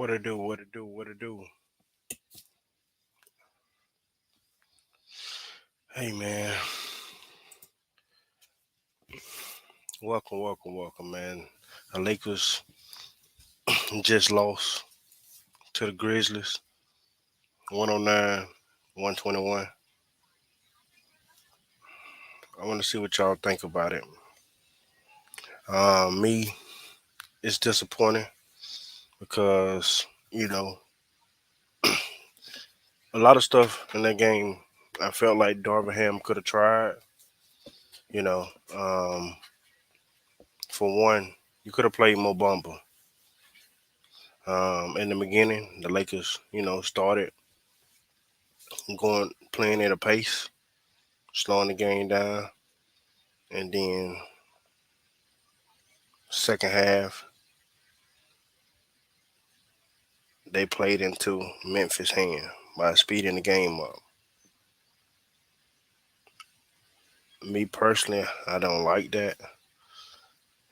What it do? What it do? What it do? Hey man, welcome, man. The Lakers just lost to the Grizzlies, 109, 121. I want to see what y'all think about it. Me, it's disappointing because a lot of stuff in that game. I felt like Darvin Ham could have tried. You know, um, for one, you could have played Mo Bamba. In the beginning, the Lakers, started going playing at a pace, slowing the game down, and then second half they played into Memphis' hand by speeding the game up. Me personally, I don't like that.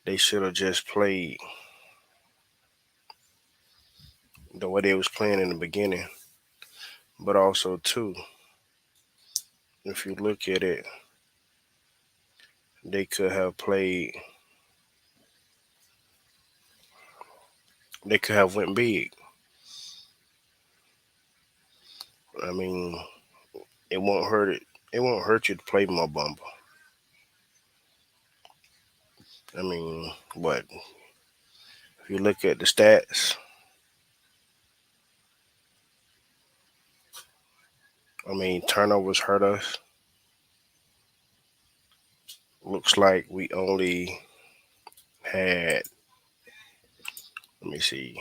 They should have just played the way they was playing in the beginning. But also too, if you look at it, they could have played. They could have went big. I mean, it won't hurt it. It won't hurt you to play more bumper. I mean, what if you look at the stats? I mean, turnovers hurt us. Looks like we only had. Let me see.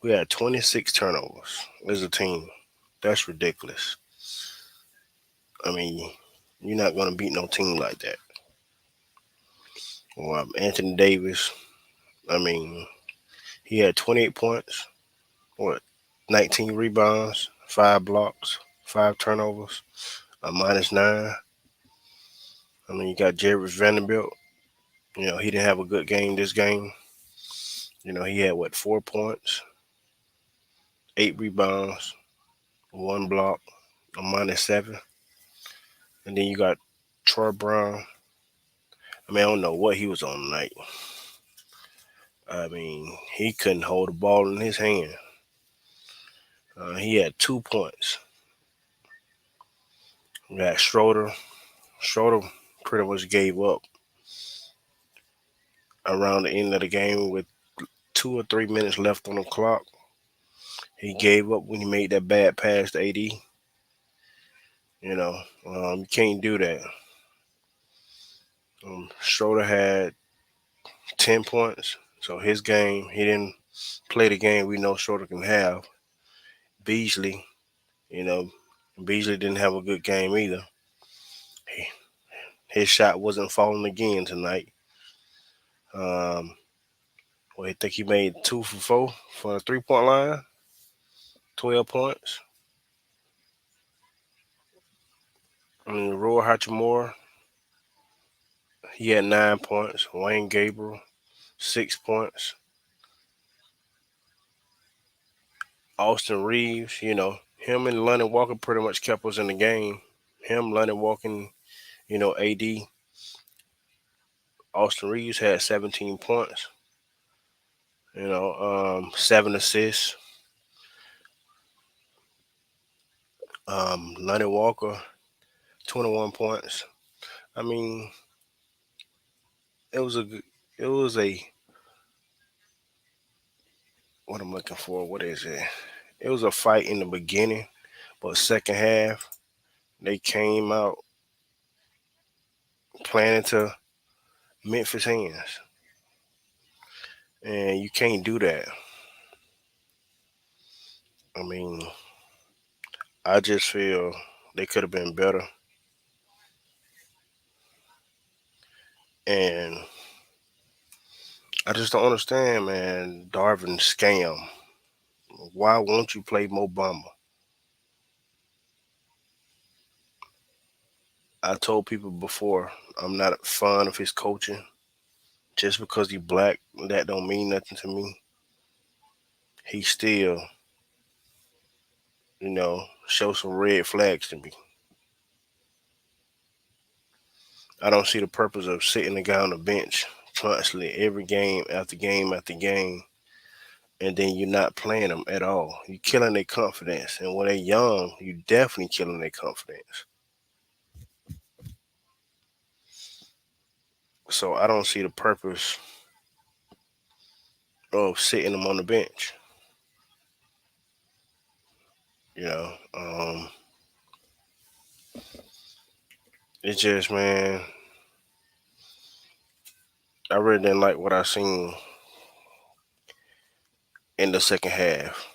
We had 26 turnovers as a team. That's ridiculous. I mean, you're not going to beat no team like that. Well, Anthony Davis, I mean, he had 28 points, what, 19 rebounds, 5 blocks, 5 turnovers, a -9. I mean, you got Jared Vanderbilt. He didn't have a good game this game. He had, what, 4 points, 8 rebounds, 1 block, a -7. And then you got Troy Brown. I mean, I don't know what he was on tonight. I mean, he couldn't hold the ball in his hand. He had 2 points. We got Schroeder. Schroeder pretty much gave up around the end of the game with 2 or 3 minutes left on the clock. He gave up when he made that bad pass to AD. You can't do that. Schroeder had 10 points. So his game, he didn't play the game we know Schroeder can have. Beasley, you know, Beasley didn't have a good game either. His shot wasn't falling again tonight. Um, I think he made 2 for 4 for the 3-point line, 12 points. I mean, Roy Hachimura, he had 9 points. Wayne Gabriel, 6 points. Austin Reeves, him and London Walker pretty much kept us in the game. Him, London Walker, AD. Austin Reeves had 17 points. 7 assists. London Walker, 21 points. I mean, it was it was a, what I'm looking for. What is it? It was a fight in the beginning, but second half they came out playing into Memphis hands, and you can't do that. I mean, I just feel they could have been better, and I just don't understand, man. Darvin scam. Why won't you play Mo Bamba? I told people before I'm not a fan of his coaching. Just because he black, that don't mean nothing to me. he still, show some red flags to me. I don't see the purpose of sitting the guy on the bench constantly every game after game after game, and then you're not playing them at all. You're killing their confidence, and when they're young, you definitely killing their confidence. So I don't see the purpose of sitting them on the bench. You know, it's just, man, I really didn't like what I seen in the second half.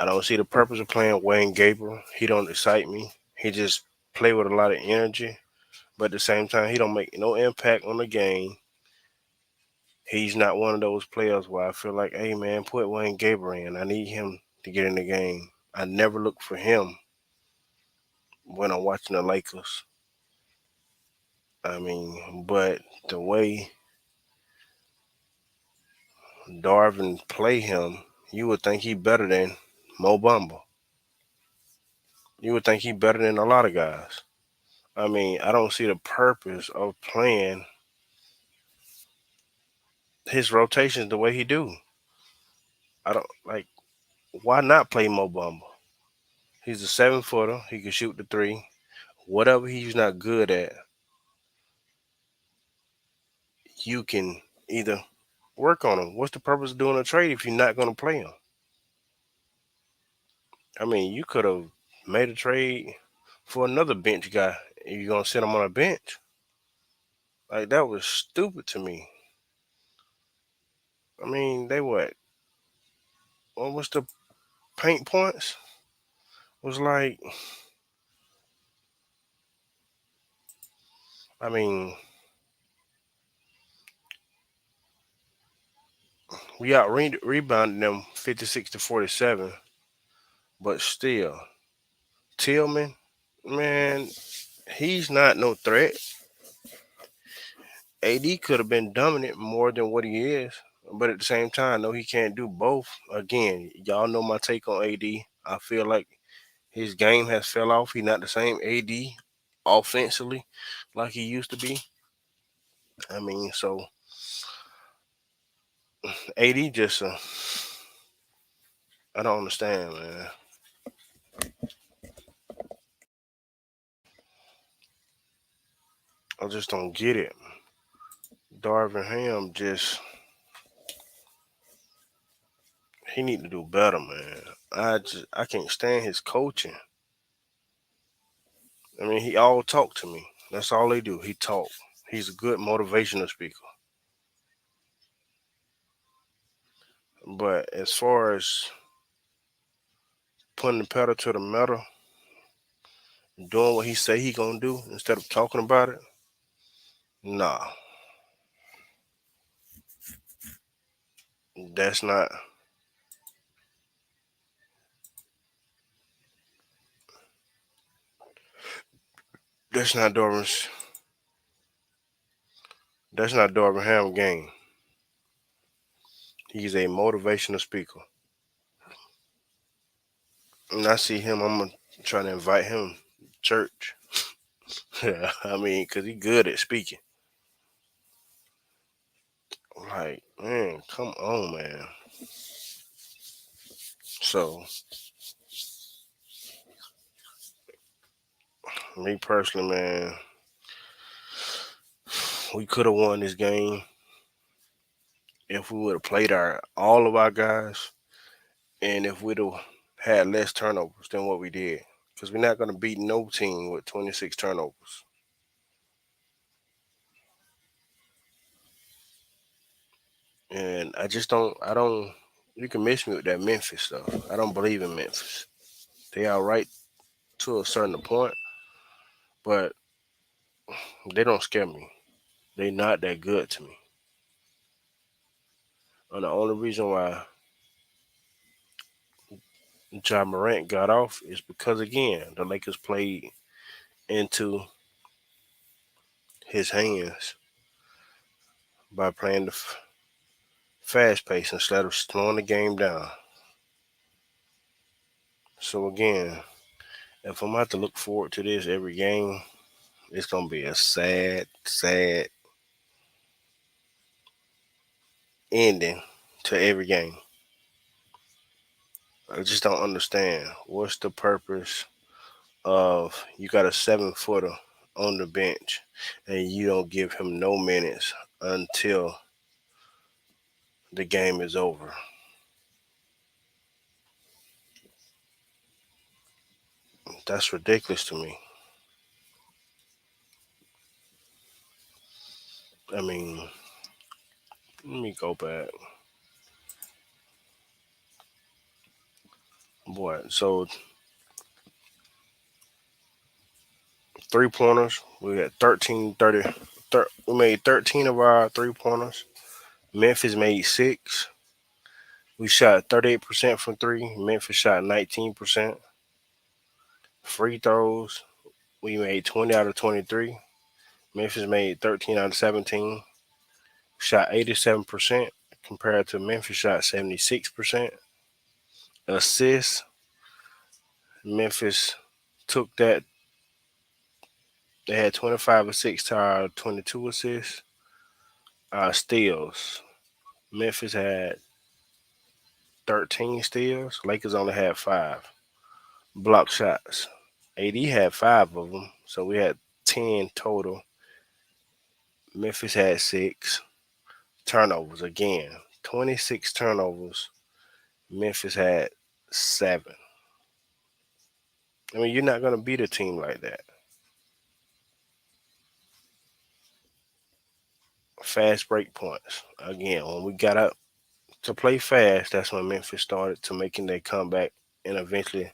I don't see the purpose of playing Wayne Gabriel. He don't excite me. He just play with a lot of energy, but at the same time, he don't make no impact on the game. He's not one of those players where I feel like, hey man, put Wayne Gabriel in. I need him to get in the game. I never look for him when I'm watching the Lakers. I mean, but the way Darvin play him, you would think he better than Mo Bamba. You would think he better than a lot of guys. I mean, I don't see the purpose of playing his rotations the way he do. I don't like why not play Mo Bamba? He's a 7 footer. He can shoot the three. Whatever he's not good at, you can either work on him. What's the purpose of doing a trade if you're not going to play him? I mean, you could have made a trade for another bench guy. If you're going to sit him on a bench, like that was stupid to me. I mean, they what was the paint points? Was like, I mean, we out rebounded them 56-47, but still, Tillman, man, he's not no threat. AD could have been dominant more than what he is, but at the same time, no, he can't do both. Again, y'all know my take on AD. I feel like his game has fell off. He's not the same AD offensively like he used to be. I mean, so AD just, I don't understand, man. I just don't get it. Darvin Ham just, he need to do better, man. I can't stand his coaching. I mean, he all talk to me. That's all they do. He talk. He's a good motivational speaker. But as far as putting the pedal to the metal, doing what he say he gonna do instead of talking about it, nah, that's not that's not Darvin's that's not Darvin Ham game. He's a motivational speaker, and I see him. I'm gonna try to invite him to church. Yeah, I mean, cause he good at speaking. Like, man, come on, man. So, me personally, man, we could have won this game if we would have played our all of our guys, and if we'd have had less turnovers than what we did. Because we're not gonna beat no team with 26 turnovers. And I just don't. I don't. You can miss me with that Memphis stuff. I don't believe in Memphis. They are right to a certain point, but they don't scare me. They not that good to me. And the only reason why John Morant got off is because again the Lakers played into his hands by playing the fast pace instead of slowing the game down. So again, if I'm about to look forward to this every game, it's gonna be a sad, sad ending to every game. I just don't understand what's the purpose of you got a 7 footer on the bench and you don't give him no minutes until the game is over. That's ridiculous to me. I mean, let me go back. Boy, so 3 pointers, we got 13, 30. We made 13 of our 3 pointers. Memphis made six. We shot 38% from three. Memphis shot 19%. Free throws, we made 20 out of 23. Memphis made 13 out of 17. Shot 87% compared to Memphis shot 76%. Assists, Memphis took that. They had 25 assists to our 22 assists. Steals, Memphis had 13 steals. Lakers only had five. Block shots, AD had five of them, so we had 10 total. Memphis had six. Turnovers again, 26 turnovers. Memphis had seven. I mean, you're not going to beat a team like that. Fast break points. Again, when we got up to play fast, that's when Memphis started to making their comeback and eventually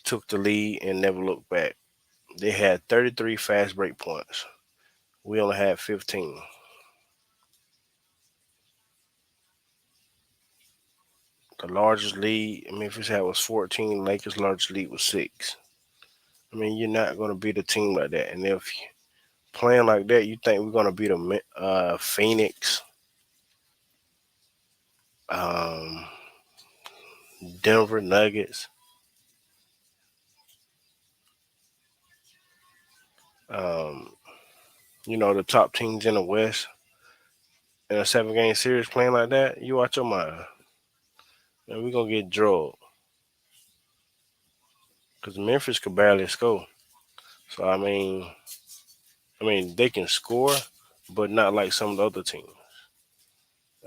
took the lead and never looked back. They had 33 fast break points. We only had 15. The largest lead Memphis had was 14. Lakers' largest lead was six. I mean, you're not going to beat a team like that. And if you're playing like that, you think we're going to beat a Phoenix, um, Denver Nuggets, um, the top teams in the West in a 7 game series playing like that, you watch your mind. And we're going to get drugged because Memphis could barely score. So, I mean, they can score, but not like some of the other teams.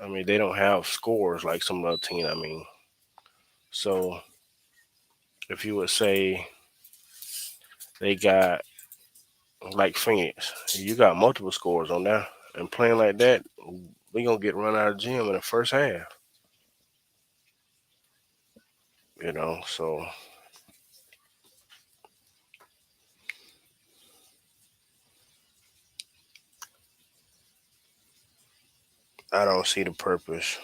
I mean, they don't have scores like some of the other teams. I mean, so if you would say they got like Phoenix, you got multiple scores on there. And playing like that, we going to get run out of the gym in the first half. So I don't see the purpose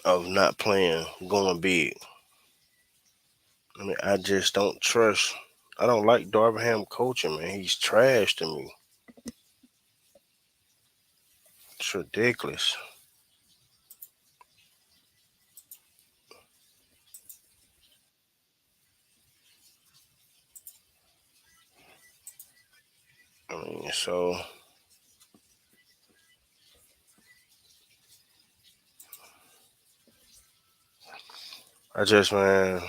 of not playing, going big. I mean, I just don't trust. I don't like Darvingham coaching, man. He's trash to me. It's ridiculous. I mean, so man,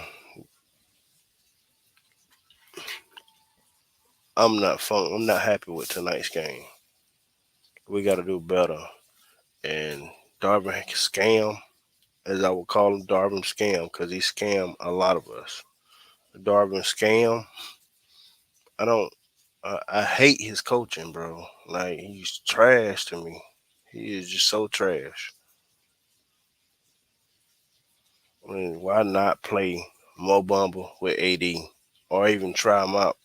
I'm not happy with tonight's game. We got to do better. And Darvin scam, as I would call him, Darvin scam, because he scammed a lot of us. Darvin scam. I don't. I hate his coaching, bro. Like he's trash to me. He is just so trash. I mean, why not play Mo Bumble with AD or even try him out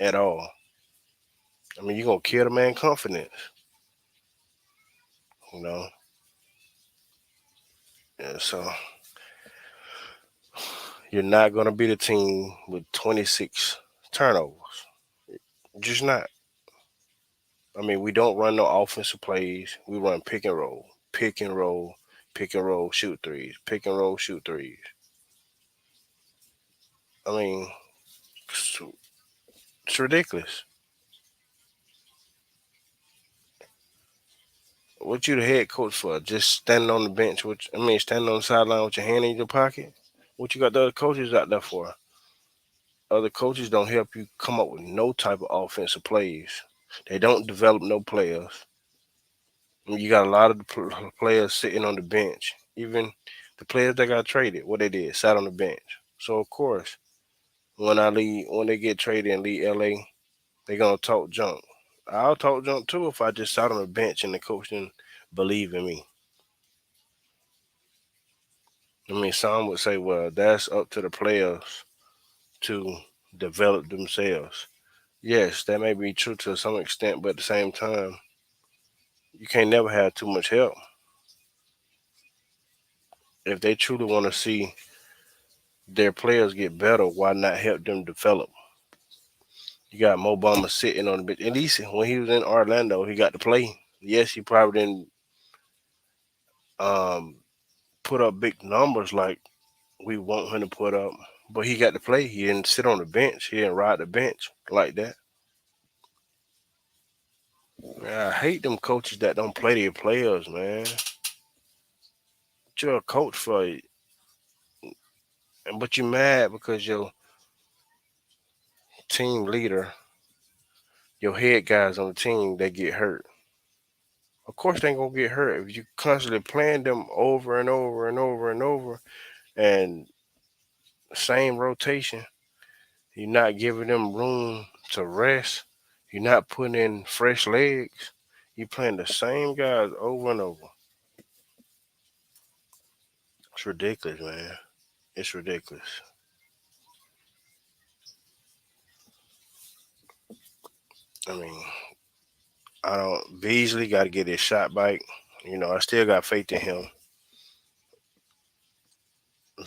at all? I mean, you're gonna kill the man confidence, you know. Yeah, so you're not gonna beat a team with 26 turnovers. Just not. I mean, we don't run no offensive plays. We run pick and roll, pick and roll, shoot threes, pick and roll, shoot threes. I mean, it's ridiculous. What you the head coach for? Just standing on the bench? Standing on the sideline with your hand in your pocket? What you got the other coaches out there for? Other coaches don't help you come up with no type of offensive plays. They don't develop no players. You got a lot of the players sitting on the bench. Even the players that got traded, what they did, sat on the bench. So of course, when they get traded and leave LA, they gonna talk junk. I'll talk junk too if I just sat on the bench and the coach didn't believe in me. Some would say, well, that's up to the players to develop themselves. Yes, that may be true to some extent, but at the same time, you can't never have too much help. If they truly want to see their players get better, why not help them develop? You got Mo Bamba sitting on the bench. At least when he was in Orlando, he got to play. Yes, he probably didn't um, put up big numbers like we want him to put up, but he got to play. He didn't sit on the bench. He didn't ride the bench like that. Man, I hate them coaches that don't play their players, man. You're a coach for it, but you're mad because your team leader, your head guys on the team, they get hurt. Of course, they ain't gonna get hurt if you constantly playing them over and over and over and over, and same rotation. You're not giving them room to rest. You're not putting in fresh legs. You playing the same guys over and over. It's ridiculous, man. It's ridiculous. I mean, I don't. Beasley got to get his shot back. I still got faith in him.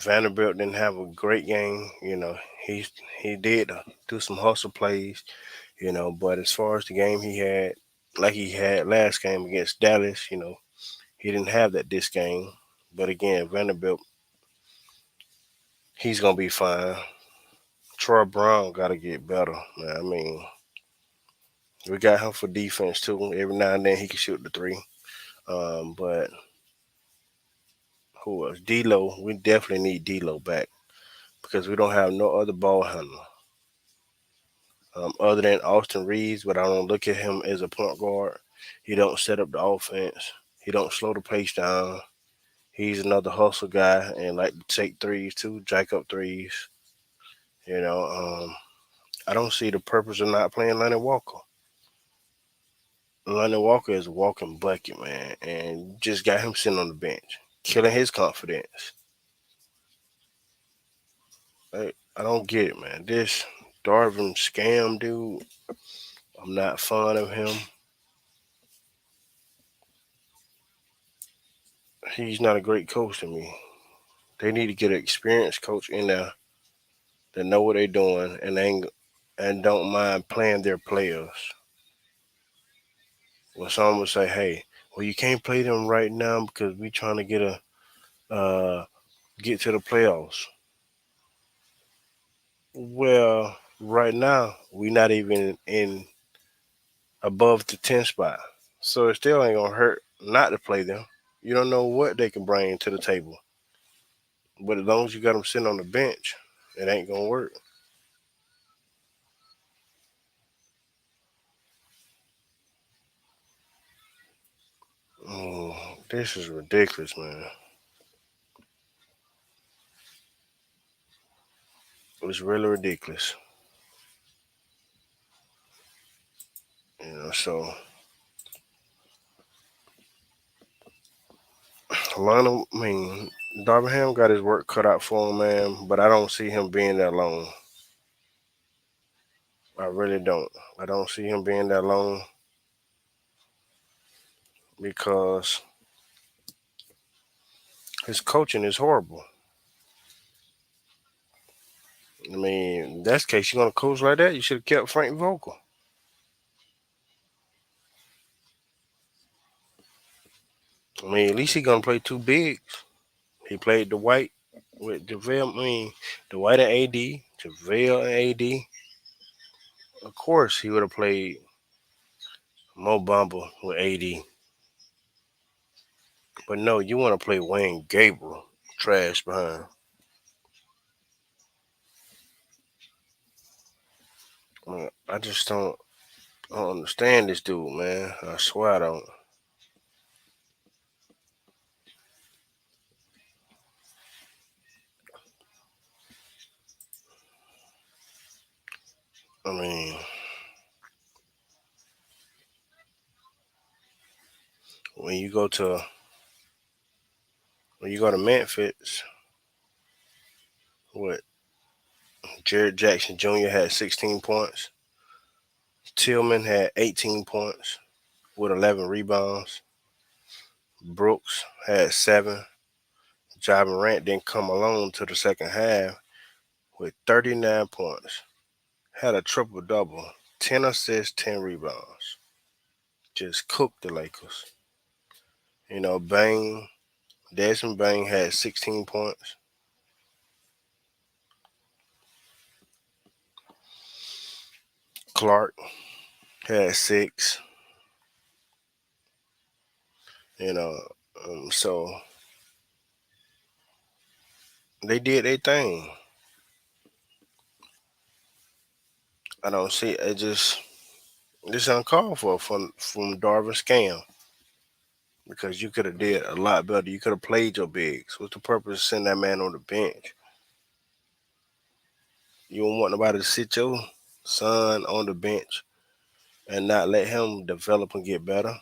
Vanderbilt didn't have a great game. He he did do some hustle plays. But as far as the game he had, like he had last game against Dallas, he didn't have that this game. But again, Vanderbilt, he's gonna be fine. Troy Brown got to get better, man. We got him for defense too. Every now and then he can shoot the three. But who else? D'Lo, we definitely need D'Lo back because we don't have no other ball handler other than Austin Reeves. But I don't look at him as a point guard. He don't set up the offense. He don't slow the pace down. He's another hustle guy and like to take threes too, jack up threes. You know, um, I don't see the purpose of not playing Lenny Walker. Lenny Walker is a walking bucket, man, and just got him sitting on the bench, killing his confidence. I don't get it, man. This Darvin scam dude, I'm not fond of him. He's not a great coach to me. They need to get an experienced coach in there that know what they're doing and don't mind playing their players. Well, some would say, "Hey, well, you can't play them right now because we trying to uh, get to the playoffs." Well, right now we not even in above the 10 spot, so it still ain't gonna hurt not to play them. You don't know what they can bring to the table, but as long as you got them sitting on the bench, it ain't gonna work. This is ridiculous, man. It's really ridiculous. So Lionel, Darvingham got his work cut out for him, man. But I don't see him being that long. I really don't. I don't see him being that long because his coaching is horrible. That's the case. You want to coach like that? You should have kept Frank Vogel. I mean, at least he gonna play two bigs. He played the white with JaVale. I mean, the white and AD, JaVale and AD. Of course, he would have played Mo Bamba with AD. But no, you want to play Wayne Gabriel, trash behind. I just don't understand this dude, man. I swear I don't. I mean, when you go to when you go to Memphis, what Jared Jackson Jr. had 16 points. Tillman had 18 points with 11 rebounds. Brooks had 7. Ja Morant didn't come along to the second half with 39 points. Had a triple double, 10 assists, 10 rebounds. Just cooked the Lakers. Bang, Desmond Bang had 16 points. Clark had 6. You know, so they did their thing. I don't see it. Just this uncalled for from Darvin Scam because you could have did a lot better. You could have played your bigs. What's the purpose of sending that man on the bench? You don't want nobody to sit your son on the bench and not let him develop and get better.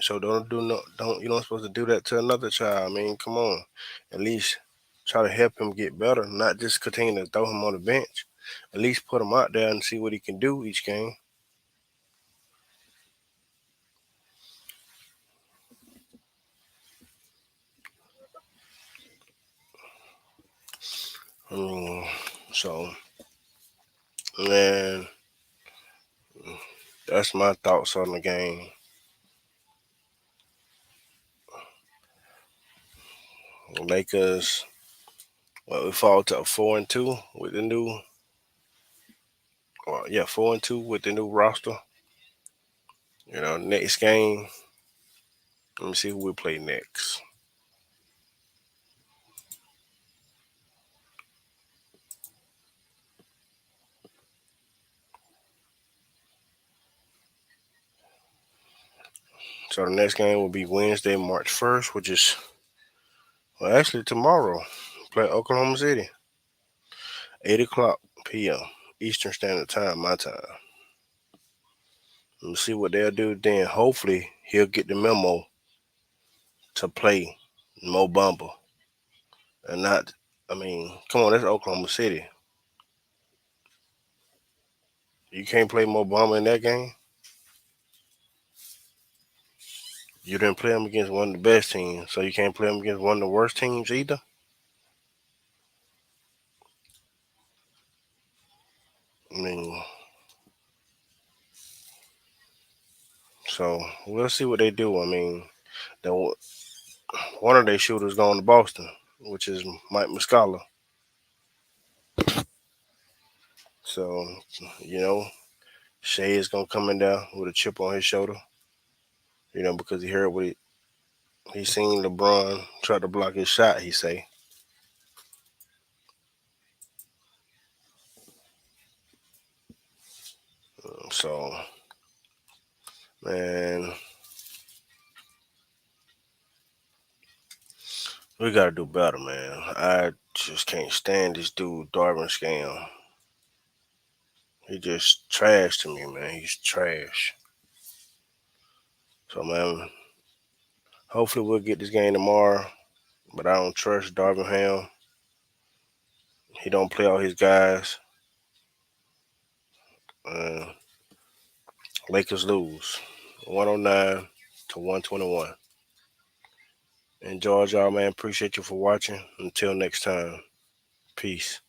So don't you don't supposed to do that to another child. I mean, come on. At least try to help him get better, not just continue to throw him on the bench. At least put him out there and see what he can do each game. Mm, so man, that's my thoughts on the game. Lakers, well, we fall to 4-2 with the new, well, yeah, 4-2 with the new roster. Next game. Let me see who we play next. So the next game will be Wednesday, March 1st, which is well, actually tomorrow. Play Oklahoma City, 8 o'clock p.m. Eastern Standard Time, my time. Let me see what they'll do then. Hopefully, he'll get the memo to play Mo Bamba and not. I mean, come on, that's Oklahoma City. You can't play Mo Bamba in that game. You didn't play him against one of the best teams, so you can't play him against one of the worst teams either. I mean, so we'll see what they do. I mean, the, one of their shooters going to Boston, which is Mike Muscala. So, you know, Shea is gonna come in there with a chip on his shoulder, because he heard he seen LeBron try to block his shot. He say so. Man, we gotta do better, man. I just can't stand this dude, Darvin Scam. He just trash to me, man. He's trash. So, man, hopefully we'll get this game tomorrow. But I don't trust Darvin Ham. He don't play all his guys. Uh, Lakers lose 109 to 121. Enjoy, y'all, man. Appreciate you for watching. Until next time, peace.